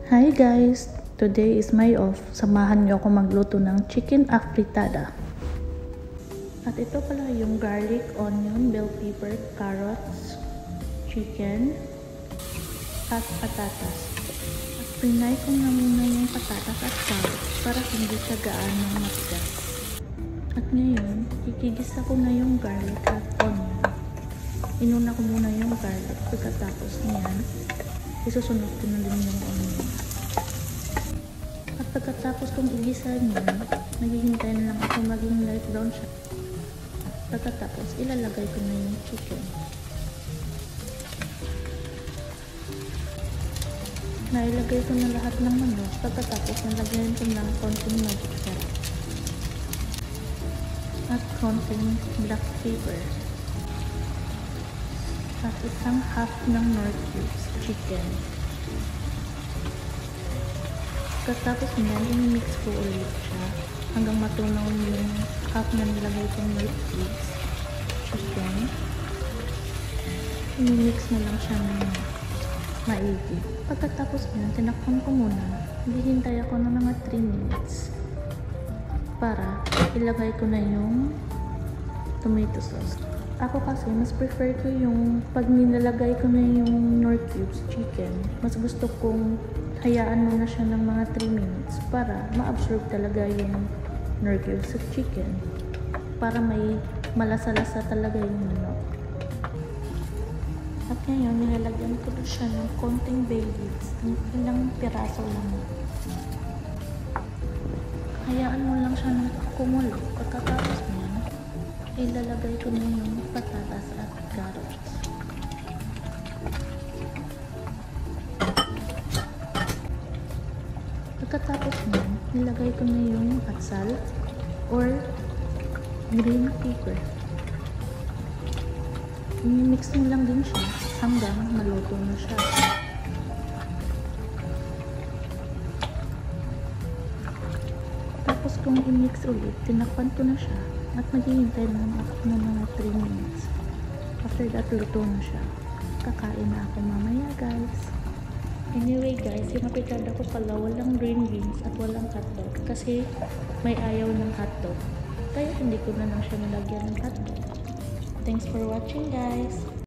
Hi guys! Today is my off. Samahan niyo ako magluto ng chicken afritada. At ito pala yung garlic, onion, bell pepper, carrots, chicken, at patatas. At pinay ko na muna yung patatas at carrots para hindi siya gaano matigas. At ngayon, ikigisa ko na yung garlic at onion. Inuna ko muna yung garlic. Pagkatapos niyan, isusunod ko na din yung onion. At pagkatapos kong igisa niyan, naghihintay na lang ako maging light brown siya. Pagkatapos, ilalagay ko na yung chicken. Nailagay ko na lahat ng manok. Pagkatapos, nalagyan ko ng konting magic sarap. At konting black pepper. At isang half ng Knorr cubes chicken. Pagkatapos niyan, i-mix ko ulit siya hanggang matunaw yung half na nilagay kong Knorr cubes chicken. I-mix na lang siya ng maigi. Pagkatapos niyan, tinakpan ko muna. Hintay ako ng mga 3 minutes para ilagay ko na yung tomato sauce. Ako kasi, mas prefer ko yung pag nilalagay ko na yung Knorr cubes chicken, mas gusto kong hayaan mo na siya ng mga 3 minutes para ma-absorb talaga yung Knorr cubes sa chicken para may malasa-lasa talaga yung manok. At ngayon, nilalagyan ko na siya ng konting bay leaves, ilang piraso lang. Hayaan mo lang siya ng kumulo. Pagkatapos niya, ilalagay ko na yung patatas at carrots. Pagkatapos niyan, nilagay ko na yung hot salt or green pepper. I-mix mo lang din siya hanggang maluto na siya. Tapos kung i-mix ulit, tinakpan ko na siya at maghihintay lang ako ng mga 3 minutes. After that, luto na siya. Kakain na ako mamaya, guys. Anyway, guys, yung afritada ko pala walang green beans at walang hotdog kasi may ayaw ng hotdog. Kaya hindi ko na lang siya nalagyan ng hotdog. Thanks for watching, guys.